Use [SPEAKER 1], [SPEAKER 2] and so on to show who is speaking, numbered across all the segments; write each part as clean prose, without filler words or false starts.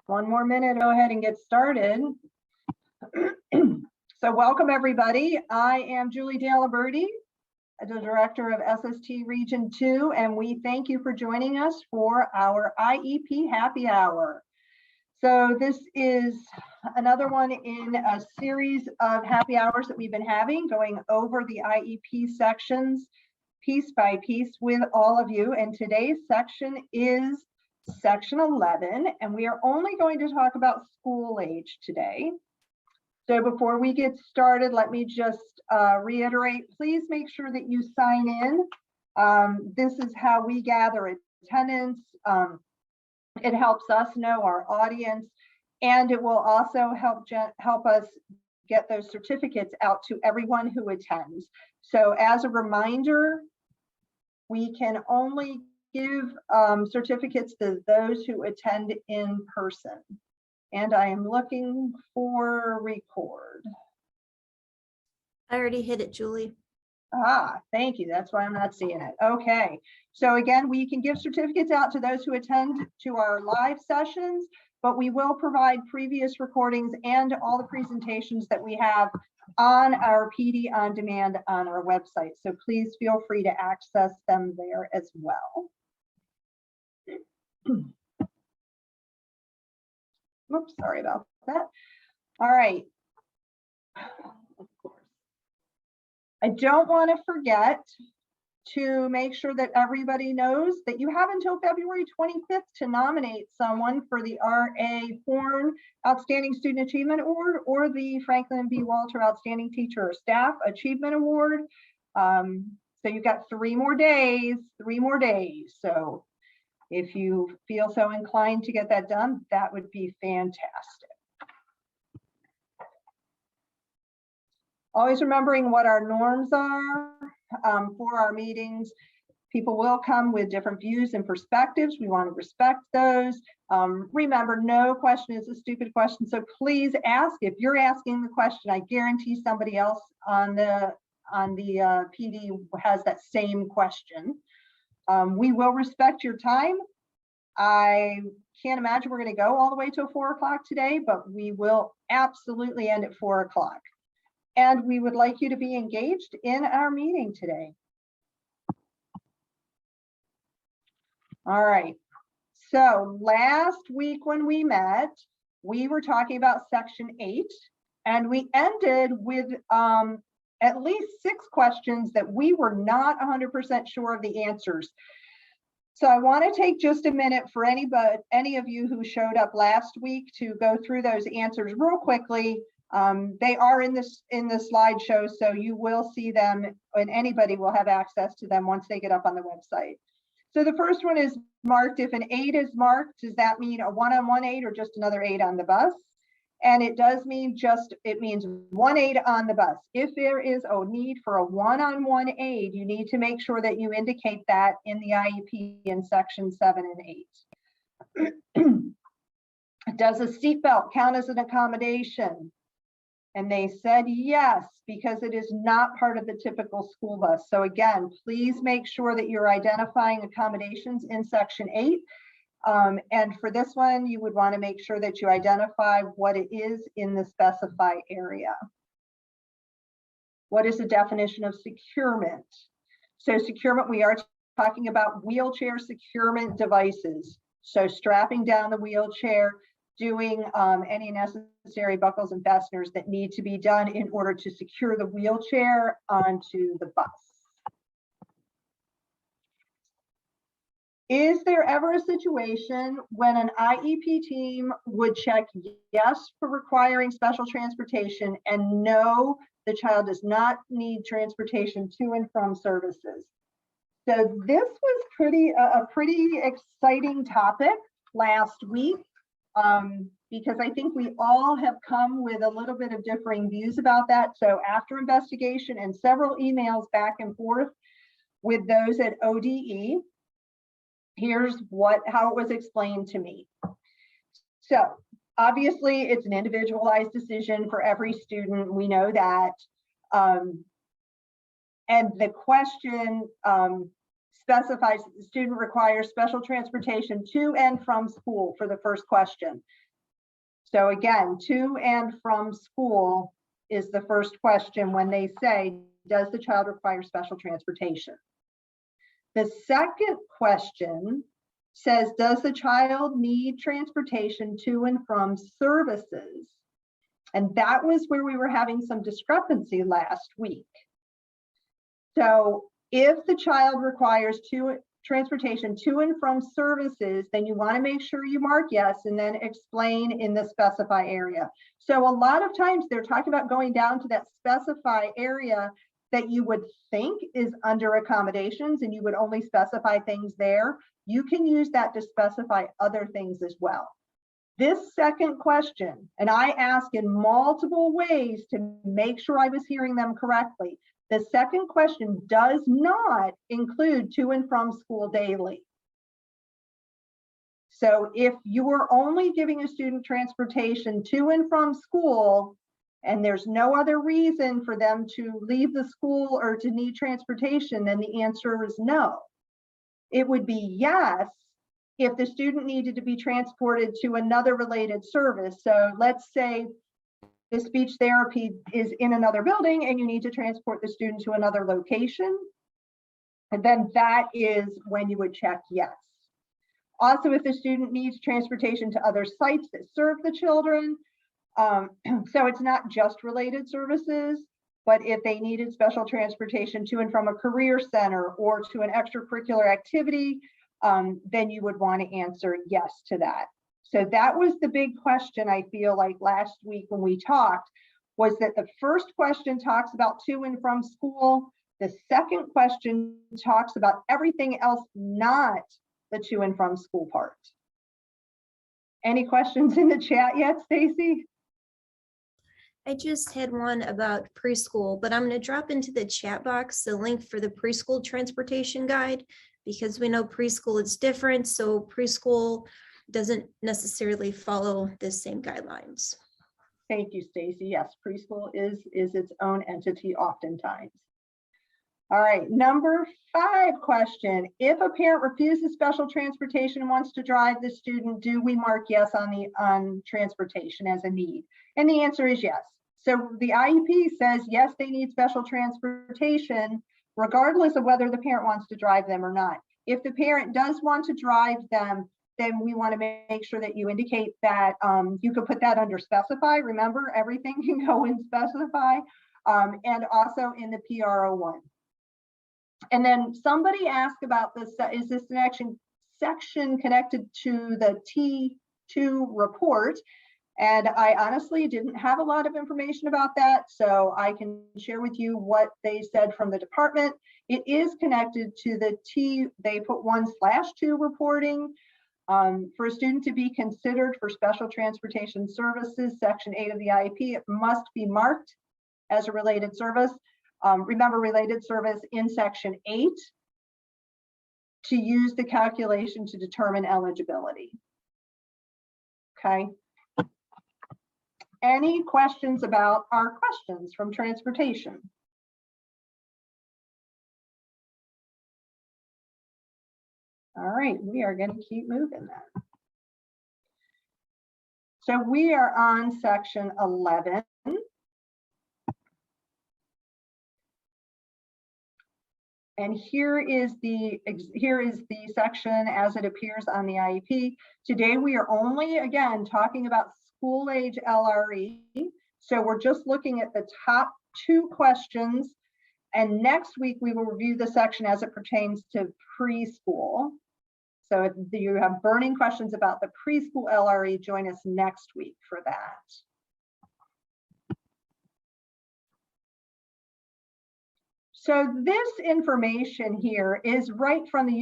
[SPEAKER 1] One more minute, go ahead and get started. So welcome everybody. I am Julie Dalaberti, the Director of SST Region 2, and we thank you for joining us for our IEP Happy Hour. So this is another one in a series of happy hours that we've been having, going over the IEP sections piece by piece with all of you. And today's section is section 11, and we are only going to talk about school age today. So before we get started, let me just reiterate, please make sure that you sign in. This is how we gather attendance. It helps us know our audience, and it will also help us get those certificates out to everyone who attends. So as a reminder, we can only give certificates to those who attend in person. And I am looking for record.
[SPEAKER 2] I already hit it, Julie.
[SPEAKER 1] Ah, thank you. That's why I'm not seeing it. Okay. So again, we can give certificates out to those who attend to our live sessions, but we will provide previous recordings and all the presentations that we have on our PD on demand on our website. So please feel free to access them there as well. Oops, sorry about that. All right. Of course. I don't want to forget to make sure that everybody knows that you have until February 25th to nominate someone for the R.A. Horn Outstanding Student Achievement Award or the Franklin B. Walter Outstanding Teacher or Staff Achievement Award. So you've got 3 more days. So if you feel so inclined to get that done, that would be fantastic. Always remembering what our norms are for our meetings. People will come with different views and perspectives. We want to respect those. Remember, no question is a stupid question. So please ask. If you're asking the question, I guarantee somebody else on the PD has that same question. We will respect your time. I can't imagine we're going to go all the way till 4 o'clock today, but we will absolutely end at 4 o'clock. And we would like you to be engaged in our meeting today. All right. So last week when we met, we were talking about section 8, and we ended with at least 6 questions that we were not 100% sure of the answers. So I want to take just a minute for any of you who showed up last week to go through those answers real quickly. They are in the slideshow, so you will see them, and anybody will have access to them once they get up on the website. So the first one is marked. If an 8 is marked, does that mean a one-on-one 8 or just another 8 on the bus? And it does mean it means 1 8 on the bus. If there is a need for a one-on-one aid, you need to make sure that you indicate that in the IEP in section 7 and 8. Does a seatbelt count as an accommodation? And they said yes, because it is not part of the typical school bus. So again, please make sure that you're identifying accommodations in section 8. And for this one, you would want to make sure that you identify what it is in the specified area. What is the definition of securement? So securement, we are talking about wheelchair securement devices. So strapping down the wheelchair, doing any necessary buckles and fasteners that need to be done in order to secure the wheelchair onto the bus. Is there ever a situation when an IEP team would check yes for requiring special transportation and no, the child does not need transportation to and from services? So this was a pretty exciting topic last week because I think we all have come with a little bit of differing views about that. So after investigation and several emails back and forth with those at ODE, here's how it was explained to me. So obviously it's an individualized decision for every student. We know that. And the question specifies that the student requires special transportation to and from school for the first question. So again, to and from school is the first question when they say, does the child require special transportation? The second question says, does the child need transportation to and from services? And that was where we were having some discrepancy last week. So if the child requires transportation to and from services, then you want to make sure you mark yes and then explain in the specify area. So a lot of times they're talking about going down to that specify area that you would think is under accommodations and you would only specify things there. You can use that to specify other things as well. This second question, and I ask in multiple ways to make sure I was hearing them correctly. The second question does not include to and from school daily. So if you are only giving a student transportation to and from school, and there's no other reason for them to leave the school or to need transportation, then the answer is no. It would be yes if the student needed to be transported to another related service. So let's say the speech therapy is in another building and you need to transport the student to another location, and then that is when you would check yes. Also, if the student needs transportation to other sites that serve the children, so it's not just related services, but if they needed special transportation to and from a career center or to an extracurricular activity, then you would want to answer yes to that. So that was the big question, I feel like last week when we talked, was that the first question talks about to and from school. The second question talks about everything else, not the to and from school part. Any questions in the chat yet, Stacy?
[SPEAKER 2] I just had one about preschool, but I'm going to drop into the chat box the link for the preschool transportation guide, because we know preschool is different. So preschool doesn't necessarily follow the same guidelines.
[SPEAKER 1] Thank you, Stacy. Yes, preschool is its own entity oftentimes. All right, number 5 question. If a parent refuses special transportation and wants to drive the student, do we mark yes on transportation as a need? And the answer is yes. So the IEP says, yes, they need special transportation, regardless of whether the parent wants to drive them or not. If the parent does want to drive them, then we want to make sure that you indicate that you could put that under specify. Remember, everything can go in specify, and also in the PRO1. And then somebody asked about this, is this an section connected to the T2 report? And I honestly didn't have a lot of information about that, so I can share with you what they said from the department. It is connected to the they put 1/2 reporting. For a student to be considered for special transportation services, section 8 of the IEP, it must be marked as a related service. Remember, related service in section 8 to use the calculation to determine eligibility. Okay. Any questions about our questions from transportation? All right, we are going to keep moving then. So we are on section 11. And here is the section as it appears on the IEP. Today we are only, again, talking about school age LRE. So we're just looking at the top 2 questions. And next week we will review the section as it pertains to preschool. So if you have burning questions about the preschool LRE, join us next week for that. So this information here is right from the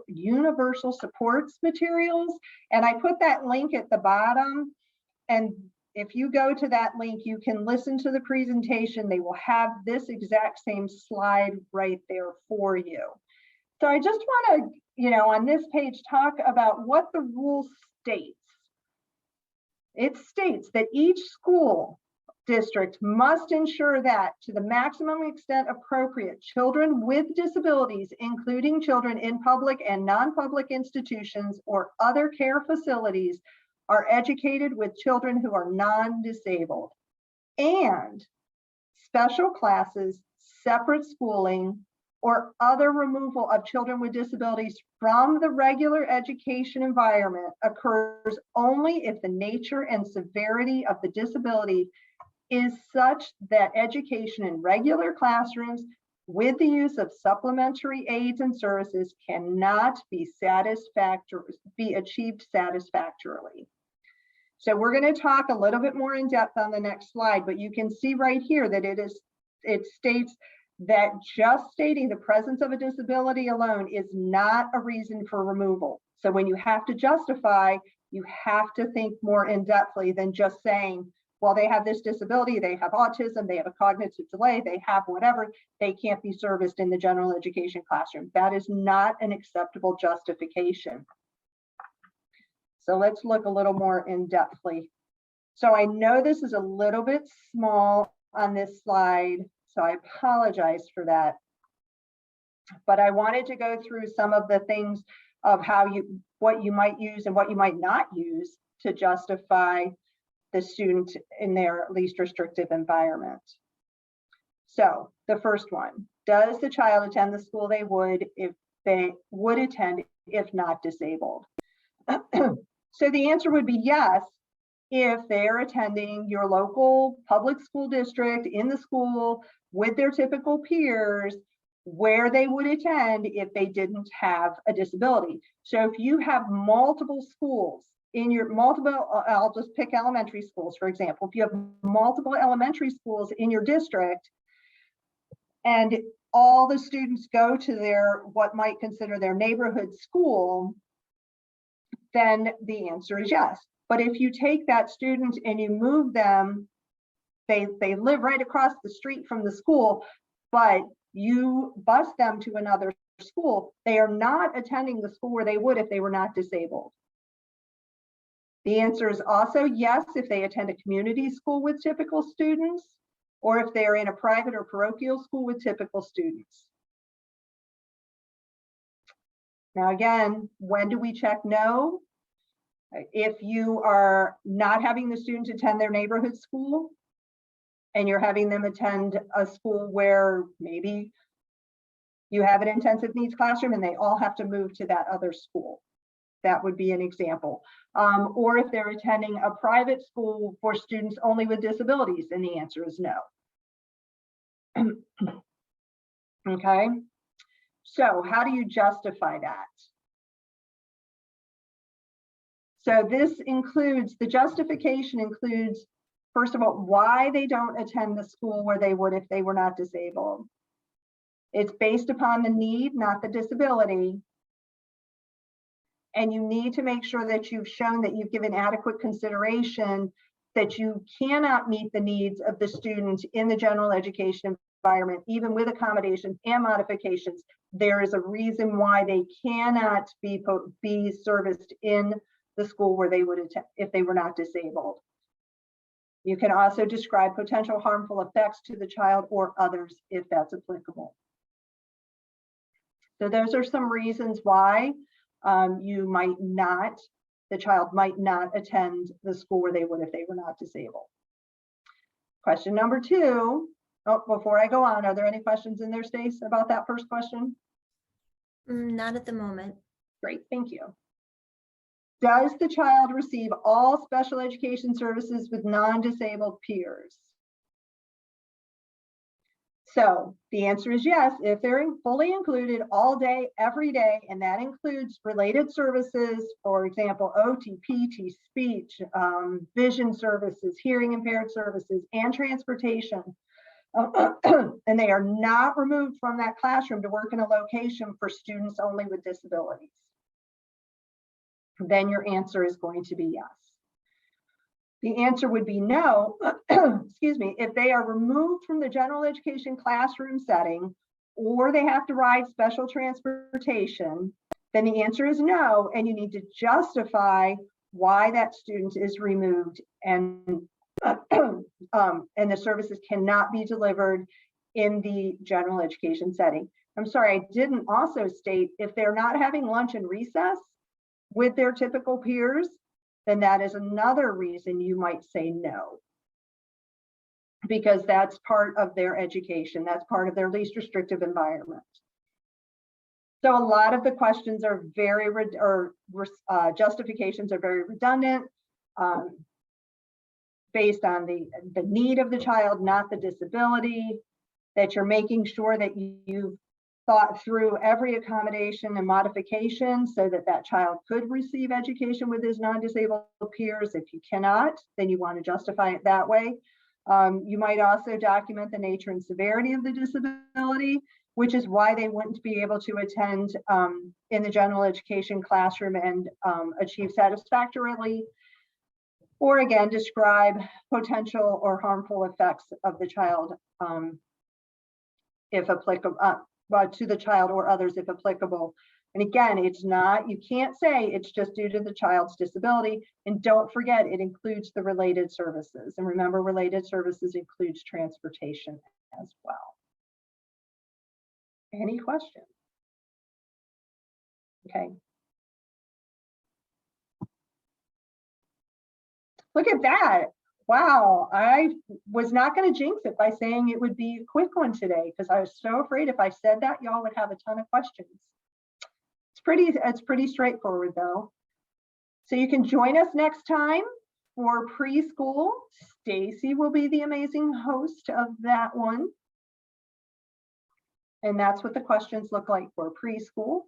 [SPEAKER 1] universal supports materials. And I put that link at the bottom. And if you go to that link, you can listen to the presentation. They will have this exact same slide right there for you. So I just want to, on this page, talk about what the rule states. It states that each school district must ensure that, to the maximum extent appropriate, children with disabilities, including children in public and non-public institutions or other care facilities, are educated with children who are non-disabled, and special classes, separate schooling, or other removal of children with disabilities from the regular education environment occurs only if the nature and severity of the disability is such that education in regular classrooms with the use of supplementary aids and services cannot be achieved satisfactorily. So we're going to talk a little bit more in depth on the next slide, but you can see right here that it states that just stating the presence of a disability alone is not a reason for removal. So when you have to justify, you have to think more in-depthly than just saying, well, they have this disability, they have autism, they have a cognitive delay, they have whatever, they can't be serviced in the general education classroom. That is not an acceptable justification. So let's look a little more in-depthly. So I know this is a little bit small on this slide, so I apologize for that. But I wanted to go through some of the things of what you might use and what you might not use to justify the student in their least restrictive environment. So the first one, does the child attend the school they would attend if not disabled? So the answer would be yes, if they're attending your local public school district in the school with their typical peers, where they would attend if they didn't have a disability. So if you have multiple schools in your I'll just pick elementary schools, for example. If you have multiple elementary schools in your district and all the students go to their, what might consider their neighborhood school, then the answer is yes. But if you take that student and you move them, they live right across the street from the school, but you bus them to another school, they are not attending the school where they would if they were not disabled. The answer is also yes if they attend a community school with typical students, or if they're in a private or parochial school with typical students. Now again, when do we check no? If you are not having the student attend their neighborhood school and you're having them attend a school where maybe you have an intensive needs classroom and they all have to move to that other school. That would be an example. Or if they're attending a private school for students only with disabilities, then the answer is no. Okay, so how do you justify that? So this includes, the justification includes, first of all, why they don't attend the school where they would if they were not disabled. It's based upon the need, not the disability. And you need to make sure that you've shown that you've given adequate consideration that you cannot meet the needs of the student in the general education environment, even with accommodations and modifications. There is a reason why they cannot be serviced in the school where they would attend if they were not disabled. You can also describe potential harmful effects to the child or others if that's applicable. So those are some reasons why the child might not attend the school where they would if they were not disabled. Question number 2. Oh, before I go on, are there any questions in there, Stace, about that first question?
[SPEAKER 2] Not at the moment.
[SPEAKER 1] Great, thank you. Does the child receive all special education services with non-disabled peers? So the answer is yes, if they're fully included all day, every day, and that includes related services, for example, OT, PT, speech, vision services, hearing impaired services, and transportation. And they are not removed from that classroom to work in a location for students only with disabilities. Then your answer is going to be yes. The answer would be no, excuse me, if they are removed from the general education classroom setting, or they have to ride special transportation, then the answer is no, and you need to justify why that student is removed, and the services cannot be delivered in the general education setting. I'm sorry, I didn't also state if they're not having lunch and recess with their typical peers, then that is another reason you might say no. Because that's part of their education. That's part of their least restrictive environment. So a lot of the questions are justifications are very redundant, based on the need of the child, not the disability, that you're making sure that you've thought through every accommodation and modification so that that child could receive education with his non-disabled peers. If you cannot, then you want to justify it that way. You might also document the nature and severity of the disability, which is why they wouldn't be able to attend in the general education classroom and achieve satisfactorily. Or again, describe potential or harmful effects of the child, if applicable, to the child or others if applicable. And again, it's not, you can't say it's just due to the child's disability. And don't forget, it includes the related services. And remember, related services includes transportation as well. Any questions? Okay. Look at that. Wow, I was not going to jinx it by saying it would be a quick one today because I was so afraid if I said that, y'all would have a ton of questions. It's pretty straightforward though. So you can join us next time for preschool. Stacy will be the amazing host of that one. And that's what the questions look like for preschool.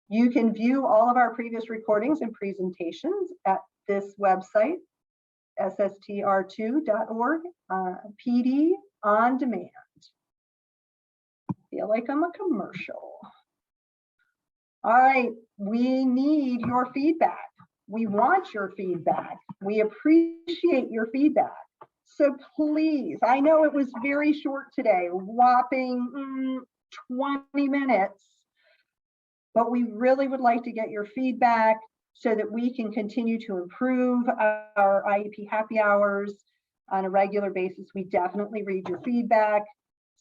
[SPEAKER 1] You can view all of our previous recordings and presentations at this website, sstr2.org, PD on demand. I feel like I'm a commercial. All right, we need your feedback. We want your feedback. We appreciate your feedback. So please, I know it was very short today, whopping 20 minutes, but we really would like to get your feedback so that we can continue to improve our IEP happy hours on a regular basis. We definitely read your feedback.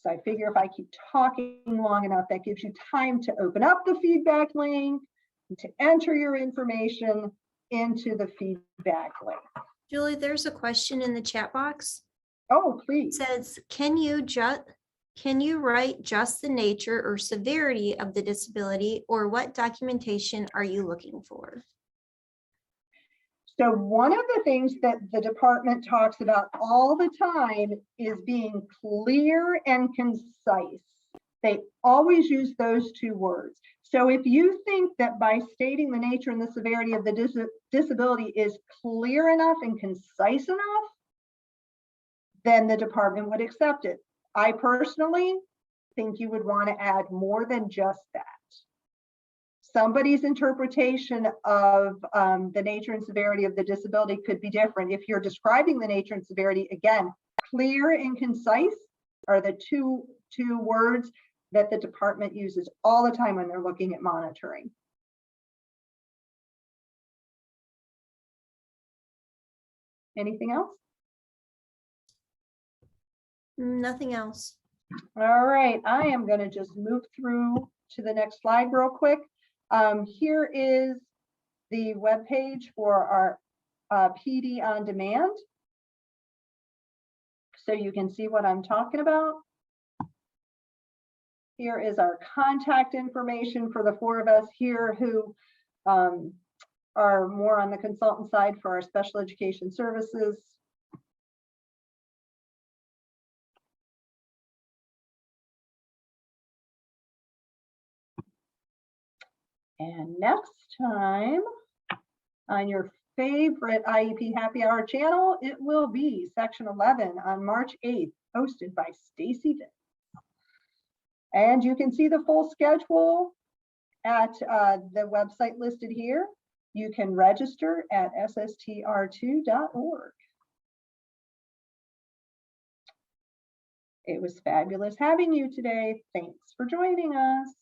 [SPEAKER 1] So I figure if I keep talking long enough, that gives you time to open up the feedback link, and to enter your information into the feedback link.
[SPEAKER 2] Julie, there's a question in the chat box.
[SPEAKER 1] Oh,
[SPEAKER 2] It
[SPEAKER 1] please.
[SPEAKER 2] says, can you write just the nature or severity of the disability, or what documentation are you looking for?
[SPEAKER 1] So one of the things that the department talks about all the time is being clear and concise. They always use those two words. So if you think that by stating the nature and the severity of the disability is clear enough and concise enough, then the department would accept it. I personally think you would want to add more than just that. Somebody's interpretation of the nature and severity of the disability could be different. If you're describing the nature and severity, again, clear and concise are the two words that the department uses all the time when they're looking at monitoring. Anything else?
[SPEAKER 2] Nothing else.
[SPEAKER 1] All right, I am going to just move through to the next slide real quick. Here is the webpage for our PD on demand. So you can see what I'm talking about. Here is our contact information for the four of us here who are more on the consultant side for our special education services. And next time on your favorite IEP Happy Hour channel, it will be section 11 on March 8th, hosted by Stacy Vince. And you can see the full schedule at the website listed here. You can register at sstr2.org. It was fabulous having you today. Thanks for joining us.